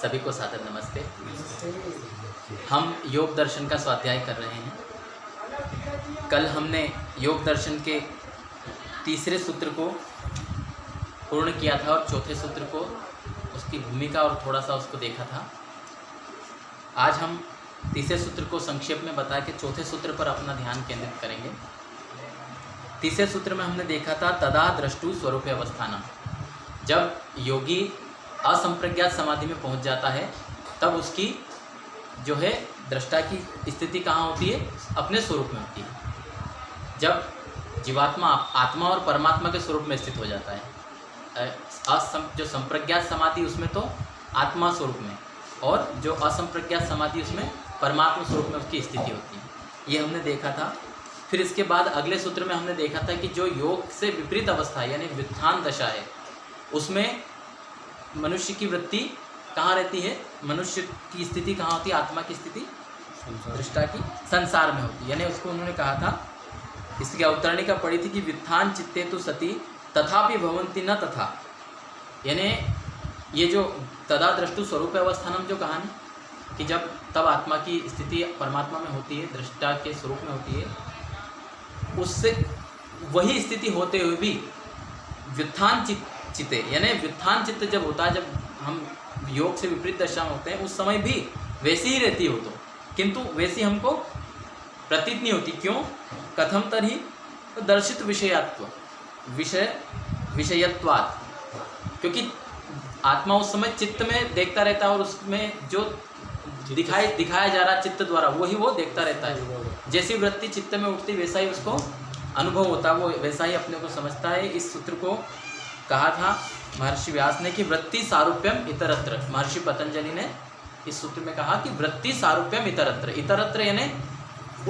सभी को सादर नमस्ते। हम योग दर्शन का स्वाध्याय कर रहे हैं। कल हमने योग दर्शन के तीसरे सूत्र को पूर्ण किया था और चौथे सूत्र को उसकी भूमिका और थोड़ा सा उसको देखा था। आज हम तीसरे सूत्र को संक्षेप में बता के चौथे सूत्र पर अपना ध्यान केंद्रित करेंगे। तीसरे सूत्र में हमने देखा था तदा द्रष्टु स्वरूप अवस्थानम। जब योगी असंप्रज्ञात समाधि में पहुंच जाता है तब उसकी जो है दृष्टा की स्थिति कहाँ होती है? अपने स्वरूप में होती है। जब जीवात्मा आत्मा और परमात्मा के स्वरूप में स्थित हो जाता है, जो संप्रज्ञात समाधि उसमें तो आत्मा स्वरूप में, और जो असंप्रज्ञात समाधि उसमें परमात्मा स्वरूप में उसकी स्थिति होती है। ये हमने देखा था। फिर इसके बाद अगले सूत्र में हमने देखा था कि जो योग से विपरीत अवस्था है यानी व्युत्थान दशा है, उसमें मनुष्य की वृत्ति कहाँ रहती है? मनुष्य की स्थिति कहाँ होती है? आत्मा की स्थिति दृष्टा की संसार में होती है। यानी उसको उन्होंने कहा था, इसकी अवतरणिका पड़ी थी कि व्युत्थान चित्ते तो सती तथापि भवन्ति न तथा। यानी ये जो तदा द्रष्टु स्वरूप अवस्थानम जो कहानी कि जब तब आत्मा की स्थिति परमात्मा में होती है, दृष्टा के स्वरूप में होती है, उससे वही स्थिति होते हुए भी व्युत्थान चित्ते यानी व्युत्थान चित्त जब होता है, जब हम योग से विपरीत दशा में होते हैं, उस समय भी वैसी ही रहती हो तो, किंतु वैसी हमको प्रतीत नहीं होती। क्यों? कथम तरही? तो दर्शित विषयत्वात्, क्योंकि आत्मा उस समय चित्त में देखता रहता है और उसमें जो दिखाया जा रहा चित्त द्वारा वही वो देखता रहता है। जैसी वृत्ति चित्त में उठती वैसा ही उसको अनुभव होता है, वो वैसा ही अपने को समझता है। इस सूत्र को कहा था महर्षि व्यास ने कि वृत्ति सारूप्यम इतरत्र। महर्षि पतंजलि ने इस सूत्र में कहा कि वृत्ति सारूप्यम इतरत्र। इतरत्र यानी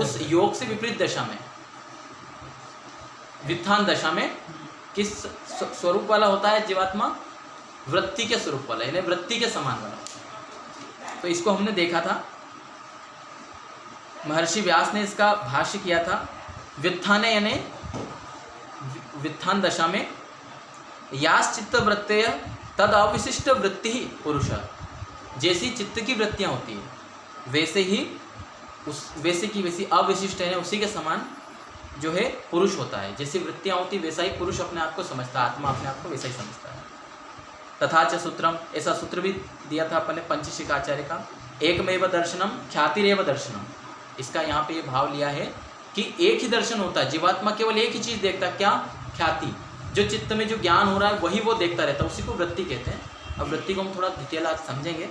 उस योग से विपरीत दशा में, व्युत्थान दशा में किस स्वरूप वाला होता है जीवात्मा? वृत्ति के स्वरूप वाला, यानी वृत्ति के समान वाला। तो इसको हमने देखा था। महर्षि व्यास ने इसका भाष्य किया था। व्युत्थाने यानी व्युत्थान दशा में यास चित्त वृत्तय तद अविशिष्ट वृत्ति ही पुरुष। जैसी चित्त की वृत्तियाँ होती है वैसे ही वैसी अविशिष्ट है, उसी के समान जो है पुरुष होता है। जैसी वृत्तियाँ होती वैसा ही पुरुष अपने आप को समझता है, आत्मा अपने आप को वैसा ही समझता है। तथा च सूत्रम, ऐसा सूत्र भी दिया था अपन ने पंचशिख आचार्य का। एकमेव दर्शनम ख्यातिरेव दर्शनम। इसका यहाँ पे ये भाव लिया है कि एक ही दर्शन होता है, जीवात्मा केवल एक ही चीज़ देखता है। क्या? ख्याति। जो चित्त में जो ज्ञान हो रहा है वही वो देखता रहता है, उसी को वृत्ति कहते हैं। अब वृत्ति को हम थोड़ा डिटेल आज समझेंगे।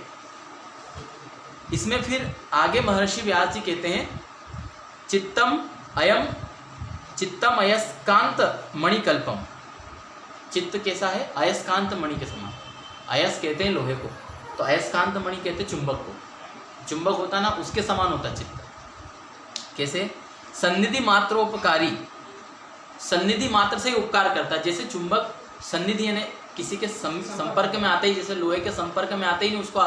इसमें फिर आगे महर्षि व्यास जी कहते हैं चित्तम अयस्कांत मणिकल्पम। चित्त कैसा है? अयस्कांत मणि के समान। अयस कहते हैं लोहे को, तो अयस्कांत मणि कहते हैं चुंबक को। चुंबक होता ना, उसके समान होता चित्त। कैसे? सन्निधि मात्रोपकारी। सन्निधि मात्र से ही उपकार करता है। जैसे चुंबक सन्निधि यानी किसी के संपर्क में आते ही, जैसे लोहे के संपर्क में आते ही नहीं उसको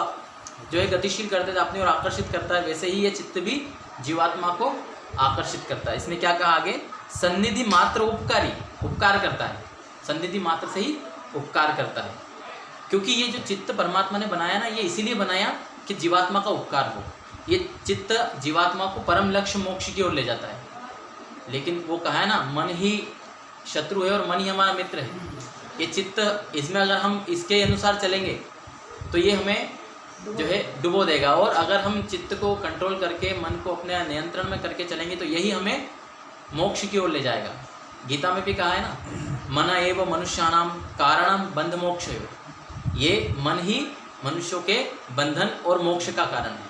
जो है गतिशील कर देता है, अपनी ओर आकर्षित करता है, वैसे ही ये चित्त भी जीवात्मा को आकर्षित करता है। इसने क्या कहा आगे? सन्निधि मात्र उपकारी, उपकार करता है। सन्निधि मात्र से ही उपकार करता है, क्योंकि ये जो चित्त परमात्मा ने बनाया ना, ये इसीलिए बनाया कि जीवात्मा का उपकार हो। ये चित्त जीवात्मा को परम लक्ष्य मोक्ष की ओर ले जाता है। लेकिन वो कहा है ना, मन ही शत्रु है और मन ही हमारा मित्र है। ये चित्त, इसमें अगर हम इसके अनुसार चलेंगे तो ये हमें जो है डुबो देगा, और अगर हम चित्त को कंट्रोल करके मन को अपने नियंत्रण में करके चलेंगे तो यही हमें मोक्ष की ओर ले जाएगा। गीता में भी कहा है ना, मन एव मनुष्याणाम कारणम बंध मोक्षयो। ये मन ही मनुष्यों के बंधन और मोक्ष का कारण है।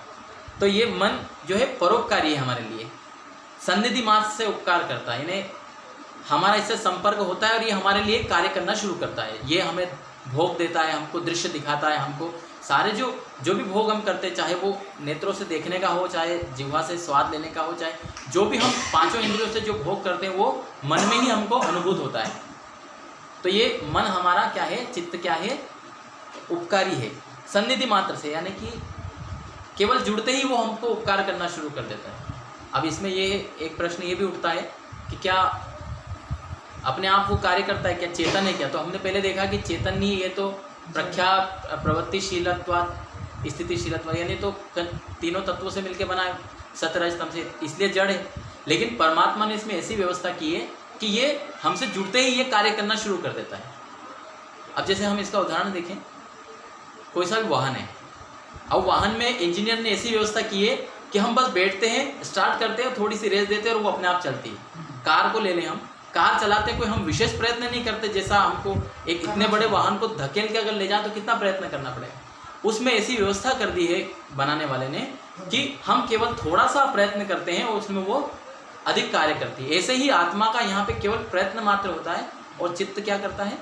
तो ये मन जो है परोपकारी है हमारे लिए, सन्निधि मात्र से उपकार करता है। यानी हमारा इससे संपर्क होता है और ये हमारे लिए कार्य करना शुरू करता है। ये हमें भोग देता है, हमको दृश्य दिखाता है, हमको सारे जो भी भोग हम करते हैं, चाहे वो नेत्रों से देखने का हो, चाहे जिह्वा से स्वाद लेने का हो, चाहे जो भी हम पांचों इंद्रियों से जो भोग करते हैं वो मन में ही हमको अनुभूत होता है। तो ये मन हमारा क्या है? चित्त क्या है? उपकारी है, सन्निधि मात्र से, यानी कि केवल जुड़ते ही वो हमको उपकार करना शुरू कर देता है। अब इसमें ये एक प्रश्न ये भी उठता है कि क्या अपने आप वो कार्य करता है? क्या चेतन है क्या? तो हमने पहले देखा कि चेतन नहीं, ये तो प्रख्या प्रवृत्तिशीलत्वात् स्थितिशीलत्व, यानी तो तीनों तत्वों से मिलकर बना है, सत रज तम से, इसलिए जड़ है। लेकिन परमात्मा ने इसमें ऐसी व्यवस्था की है कि ये हमसे जुड़ते ही ये कार्य करना शुरू कर देता है। अब जैसे हम इसका उदाहरण देखें, कोई सा भी वाहन है, अब वाहन में इंजीनियर ने ऐसी व्यवस्था की है कि हम बस बैठते हैं, स्टार्ट करते हैं, थोड़ी सी रेस देते हैं और वो अपने आप चलती है। कार को ले लें, हम कार चलाते कोई हम विशेष प्रयत्न नहीं करते, जैसा हमको एक इतने बड़े वाहन को धकेल के अगर ले जाए तो कितना प्रयत्न करना पड़ेगा। उसमें ऐसी व्यवस्था कर दी है बनाने वाले ने कि हम केवल थोड़ा सा प्रयत्न करते हैं और उसमें वो अधिक कार्य करती है। ऐसे ही आत्मा का यहाँ पे केवल प्रयत्न मात्र होता है और चित्त क्या करता है,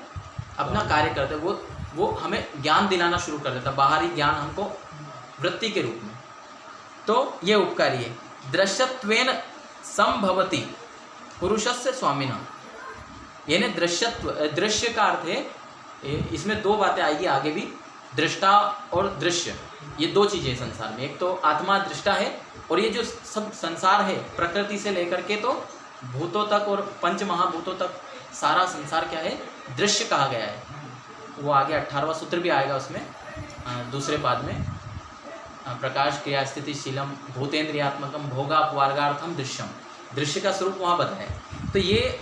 अपना कार्य करता है। वो हमें ज्ञान दिलाना शुरू कर देता है, बाहरी ज्ञान हमको वृत्ति के रूप में। तो ये उपकारी है। दृश्यत्वेन संभवति पुरुषस्य स्वामिना, यानी दृश्यत्व, दृश्य का अर्थ है, इसमें दो बातें आएगी आगे भी, दृष्टा और दृश्य, ये दो चीज़ें संसार में। एक तो आत्मा दृष्टा है और ये जो सब संसार है प्रकृति से लेकर के तो भूतों तक और पंच महाभूतों तक सारा संसार क्या है, दृश्य कहा गया है। वो आगे 18वां सूत्र भी आएगा उसमें, दूसरे पाद में, प्रकाश क्रिया स्थितिशीलम भूतेन्द्रियात्मकम भोगापवार्गार्थम दृश्यम, दृश्य का स्वरूप वहाँ बताया। तो ये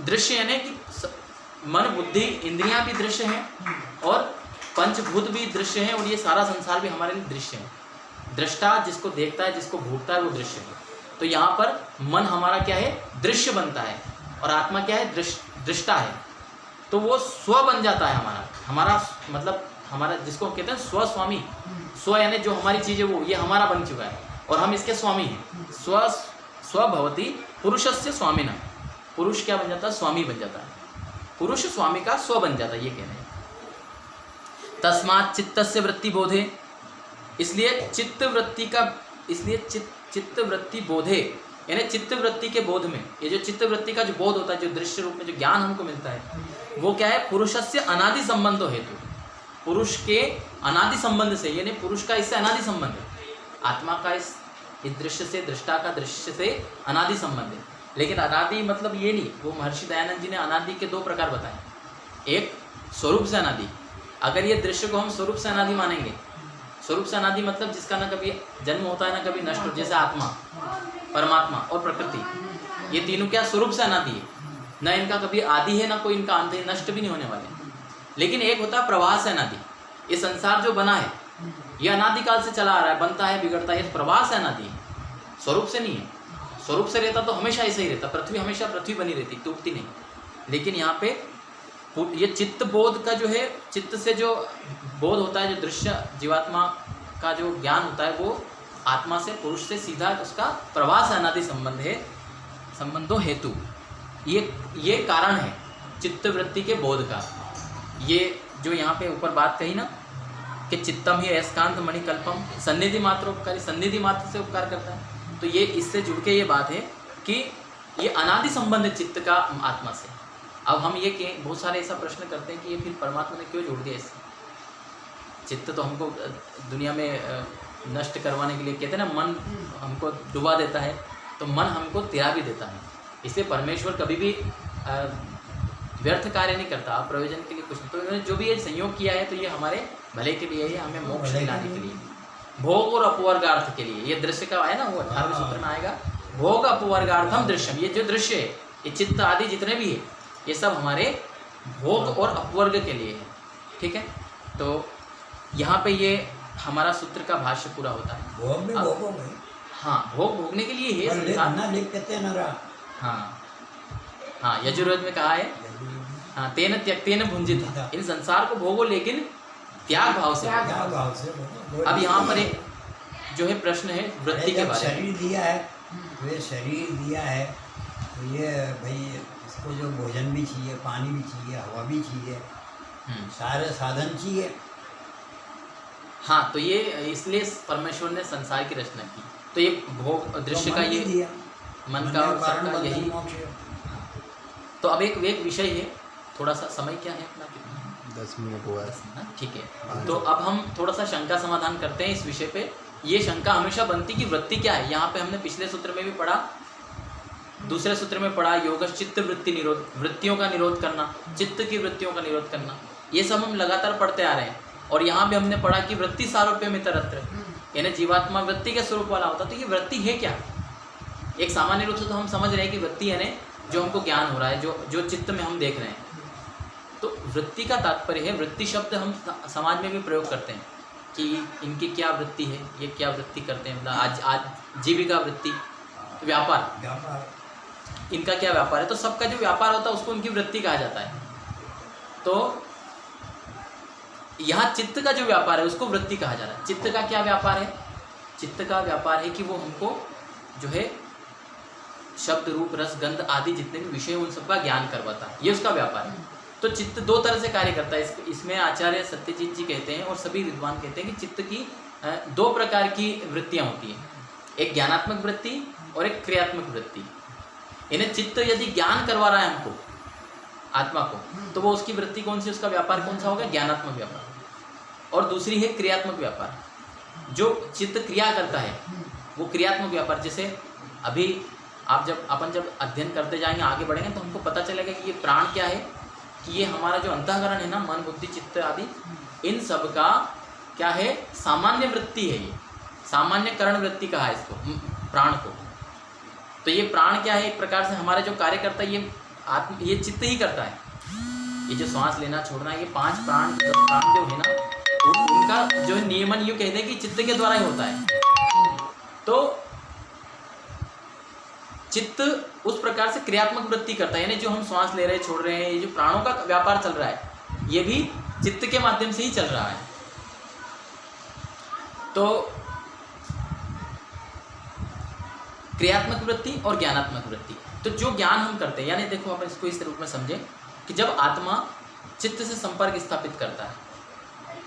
दृश्य यानी कि मन बुद्धि इंद्रियां भी दृश्य हैं और पंचभूत भी दृश्य हैं और ये सारा संसार भी हमारे लिए दृश्य है। दृष्टा जिसको देखता है, जिसको भोगता है, वो दृश्य है। तो यहाँ पर मन हमारा क्या है, दृश्य बनता है और आत्मा क्या है, दृष्टा है। तो वो स्व बन जाता है हमारा मतलब हमारा जिसको कहते हैं स्वस्वामी। स्व यानी जो हमारी चीज़ है वो, ये हमारा बन चुका है और हम इसके स्वामी हैं। स्वभवती पुरुषस्य स्वामिना, पुरुष क्या बन जाता है, स्वामी बन जाता है। पुरुष स्वामी का स्व बन जाता है, ये कह रहे हैं। तस्मात् चित्तस्य वृत्ति बोधे, इसलिए चित्त वृत्ति का, इसलिए चित्त वृत्ति बोधे यानी चित्त वृत्ति के बोध में, ये जो चित्त वृत्ति का जो बोध होता है, जो दृश्य रूप में जो ज्ञान हमको मिलता है, वो क्या है, पुरुषस्य अनादि संबंधो हेतु, पुरुष के अनादि संबंध से, यानी पुरुष का इससे अनादि संबंध है। आत्मा का इस दृश्य से, दृष्टा का दृश्य से अनादि संबंध है। लेकिन अनादि मतलब ये नहीं, वो महर्षि दयानंद जी ने अनादि के दो प्रकार बताए। एक स्वरूप से अनादि, अगर ये दृश्य को हम स्वरूप से अनादि मानेंगे, स्वरूप से अनादि मतलब जिसका ना कभी जन्म होता है ना कभी नष्ट हो, जैसे आत्मा, परमात्मा और प्रकृति, ये तीनों क्या स्वरूप से अनादि है, ना इनका कभी आदि है ना कोई इनका अंत है, नष्ट भी नहीं होने वाले। लेकिन एक होता है प्रवाह से अनादि, ये संसार जो बना है ये अनादिकाल से चला आ रहा है, बनता है बिगड़ता है, प्रवाह से अनादि है, स्वरूप से नहीं है। स्वरूप से रहता तो हमेशा ऐसा ही रहता, पृथ्वी हमेशा पृथ्वी बनी रहती, टूटती नहीं। लेकिन यहाँ पे ये चित्त बोध का जो है, चित्त से जो बोध होता है, जो दृश्य जीवात्मा का जो ज्ञान होता है, वो आत्मा से, पुरुष से सीधा उसका प्रवाह से अनादि संबंध है, संबंधों हेतु। ये कारण है चित्त वृत्ति के बोध का। ये जो यहाँ पे ऊपर बात कही ना कि चित्तम ही अयस्कांत मणिकल्पम, सन्निधि मात्र उपकारी, सन्निधि मात्र से उपकार करता है। तो ये इससे जुड़ के ये बात है कि ये अनादि संबंध है चित्त का आत्मा से। अब हम ये कि बहुत सारे ऐसा प्रश्न करते हैं कि ये फिर परमात्मा ने क्यों जोड़ दिया इससे। चित्त तो हमको दुनिया में नष्ट करवाने के लिए कहते हैं ना, मन हमको डुबा देता है, तो मन हमको तिरा भी देता है। इसलिए परमेश्वर कभी भी व्यर्थ कार्य नहीं करता, प्रयोजन के लिए कुछ नहीं। तो इन्होंने जो भी ये संयोग किया है तो ये हमारे भले के लिए है, हमें मोक्ष दिलाने के लिए, भोग और अपवर्गार्थ के लिए। ये दृश्य का है ना, वो 18वें सूत्र में आएगा, भोग अपवर्गार्थम दृश्यम। ये जो दृश्य है, ये चित्त आदि जितने भी है, ये सब हमारे भोग और अपवर्ग के लिए है। ठीक है, तो यहाँ पे ये हमारा सूत्र का भाष्य पूरा होता है। भोग में भोगो भाई, हाँ, भोग भोगने के लिए है संसार। हाँ हाँ, यजुर्वेद में कहा है, हाँ, तेन त्यक्तेन भुंजित, इन संसार को भोगो लेकिन त्याग भाव से। अब यहाँ पर एक जो है प्रश्न है वृत्ति के बारे में। शरीर दिया है, तो ये शरीर दिया है, तो ये भाई इसको जो भोजन भी चाहिए, पानी भी चाहिए, हवा भी चाहिए, सारे साधन चाहिए। हाँ, तो ये इसलिए परमेश्वर ने संसार की रचना की। तो ये भोग दृश्य का ये मन का और सबका यही। तो अब एक विषय है, थोड़ा सा समय क्या है अपना, कितना 10 मिनट हुआ है। ठीक है, तो अब हम थोड़ा सा शंका समाधान करते हैं इस विषय पे। ये शंका हमेशा बनती कि वृत्ति क्या है। यहाँ पे हमने पिछले सूत्र में भी पढ़ा, दूसरे सूत्र में पढ़ा, योगश्चित्त वृत्ति निरोध, वृत्तियों का निरोध करना, चित्त की वृत्तियों का निरोध करना। ये सब हम लगातार पढ़ते आ रहे हैं। और यहाँ भी हमने पढ़ा कि वृत्ति सारूप्य में तरत्र, यानी जीवात्मा वृत्ति के स्वरूप वाला होता है। तो ये वृत्ति है क्या? एक सामान्य रूप से तो हम समझ रहे हैं कि वृत्ति यानी जो हमको ज्ञान हो रहा है, जो चित्त में हम देख रहे हैं। तो वृत्ति का तात्पर्य है, वृत्ति शब्द हम समाज में भी प्रयोग करते हैं कि इनकी क्या वृत्ति है, ये क्या वृत्ति करते हैं, मतलब आज जीविका वृत्ति, व्यापार, इनका क्या व्यापार है। तो सबका जो व्यापार होता है उसको उनकी वृत्ति कहा जाता है। तो यहाँ चित्त का जो व्यापार है उसको वृत्ति कहा जा रहा है। चित्त का क्या व्यापार है? चित्त का व्यापार है कि वो हमको जो है शब्द, रूप, रस, गंध आदि जितने भी विषय उन सबका ज्ञान करवाता है, ये उसका व्यापार है। तो चित्त दो तरह से कार्य करता है। इसमें आचार्य सत्यजीत जी कहते हैं और सभी विद्वान कहते हैं कि चित्त की दो प्रकार की वृत्तियाँ होती हैं, एक ज्ञानात्मक वृत्ति और एक क्रियात्मक वृत्ति। इन्हें चित्त यदि ज्ञान करवा रहा है हमको, आत्मा को, तो वो उसकी वृत्ति कौन सी, उसका व्यापार कौन सा होगा? ज्ञानात्मक व्यापार। और दूसरी है क्रियात्मक व्यापार, जो चित्त क्रिया करता है वो क्रियात्मक व्यापार। जैसे अभी अपन जब अध्ययन करते जाएंगे, आगे बढ़ेंगे, तो हमको पता चलेगा कि ये प्राण क्या है, कि ये हमारा जो अंतःकरण है ना, मन, बुद्धि, चित्त आदि, इन सब का क्या है? सामान्य वृत्ति है। ये सामान्य करण वृत्ति कहा है इसको, प्राण को। तो ये प्राण क्या है? एक प्रकार से हमारा जो कार्य करता है ये चित्त ही करता है। ये जो श्वास लेना छोड़ना, ये 5 प्राण जो है ना, उनका जो है नियमन यूँ कहते हैं कि चित्त के द्वारा ही होता है। तो चित्त उस प्रकार से क्रियात्मक वृत्ति करता है, यानी जो हम श्वास ले रहे हैं, छोड़ रहे हैं, ये जो प्राणों का व्यापार चल रहा है, ये भी चित्त के माध्यम से ही चल रहा है। तो क्रियात्मक वृत्ति और ज्ञानात्मक वृत्ति। तो जो ज्ञान हम करते हैं, यानी देखो आप इसको इस रूप में समझें कि जब आत्मा चित्त से संपर्क स्थापित करता है,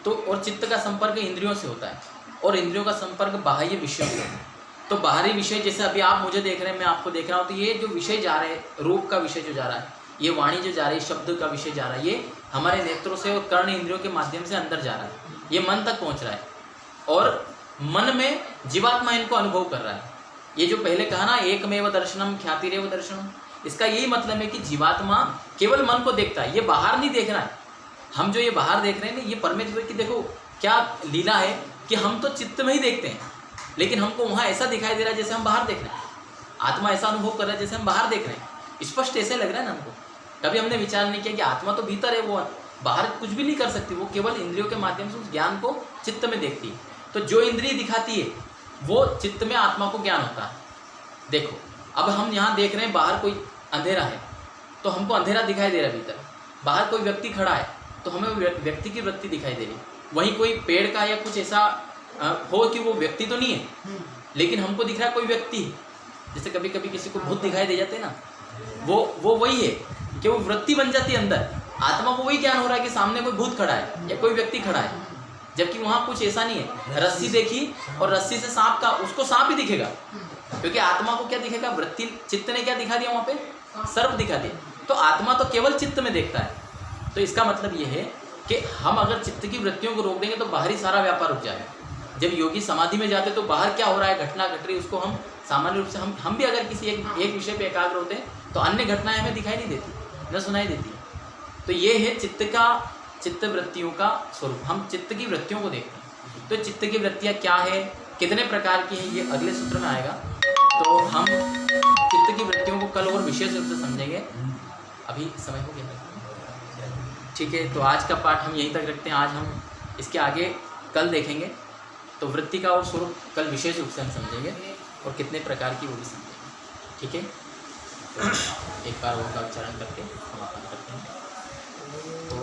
तो और चित्त का संपर्क इंद्रियों से होता है और इंद्रियों का संपर्क बाह्य विषयों से होता है। तो बाहरी विषय, जैसे अभी आप मुझे देख रहे हैं, मैं आपको देख रहा हूँ, तो ये जो विषय जा रहे हैं, रूप का विषय जो जा रहा है, ये वाणी जो जा रही है, शब्द का विषय जा रहा है, ये हमारे नेत्रों से और कर्ण इंद्रियों के माध्यम से अंदर जा रहा है, ये मन तक पहुँच रहा है और मन में जीवात्मा इनको अनुभव कर रहा है। ये जो पहले कहा ना, एकमेव दर्शनम ख्यातिरेव दर्शनम, इसका यही मतलब है कि जीवात्मा केवल मन को देखता है, ये बाहर नहीं देख रहा है। हम जो ये बाहर देख रहे हैं ना, ये परमेश्वर की देखो क्या लीला है कि हम तो चित्त में ही देखते हैं, लेकिन हमको वहाँ ऐसा दिखाई दे रहा है जैसे हम बाहर देख रहे हैं। आत्मा ऐसा अनुभव कर रहा है जैसे हम बाहर देख रहे हैं, स्पष्ट ऐसे लग रहा है ना हमको। कभी हमने विचार नहीं किया कि आत्मा तो भीतर है, वो बाहर कुछ भी नहीं कर सकती, वो केवल इंद्रियों के माध्यम से उस ज्ञान को चित्त में देखती है। तो जो इंद्रिय दिखाती है वो चित्त में आत्मा को ज्ञान होता है। देखो अब हम यहाँ देख रहे हैं, बाहर कोई अंधेरा है तो हमको अंधेरा दिखाई दे रहा है, भीतर बाहर कोई व्यक्ति खड़ा है तो हमें व्यक्ति की वृत्ति दिखाई दे रही है। वहीं कोई पेड़ का या कुछ ऐसा हो कि वो व्यक्ति तो नहीं है, लेकिन हमको दिख रहा है कोई व्यक्ति है। जैसे कभी कभी किसी को भूत दिखाई दे जाते हैं ना, वो वही है कि वो वृत्ति बन जाती है अंदर। आत्मा को वही ज्ञान हो रहा है कि सामने कोई भूत खड़ा है या कोई व्यक्ति खड़ा है, जबकि वहाँ कुछ ऐसा नहीं है। रस्सी देखी और रस्सी से सांप का, उसको सांप ही दिखेगा, क्योंकि आत्मा को क्या दिखेगा? वृत्ति, चित्त ने क्या दिखा दिया वहाँ पे? सर्प दिखा दिया। तो आत्मा तो केवल चित्त में देखता है। तो इसका मतलब ये है कि हम अगर चित्त की वृत्तियों को रोक देंगे तो बाहरी सारा व्यापार रुक जाएगा। जब योगी समाधि में जाते तो बाहर क्या हो रहा है, घटना घट रही, उसको हम सामान्य रूप से हम भी अगर किसी एक विषय पे एकाग्र होते हैं तो अन्य घटनाएं हमें दिखाई नहीं देती, न सुनाई देती। तो ये है चित्त वृत्तियों का स्वरूप। हम चित्त की वृत्तियों को देखते हैं। तो चित्त की वृत्तियाँ क्या है, कितने प्रकार की है, ये अगले सूत्र में आएगा। तो हम चित्त की वृत्तियों को कल और विशेष रूप से समझेंगे। अभी समय हो गया, ठीक है। तो आज का पाठ हम यहीं तक रखते हैं। आज हम इसके आगे कल देखेंगे। तो वृत्ति का और स्वरूप कल विशेष रूप से हम समझेंगे और कितने प्रकार की वो भी समझेंगे, ठीक है। तो एक बार ओम का उच्चारण करके समापन करते हैं। तो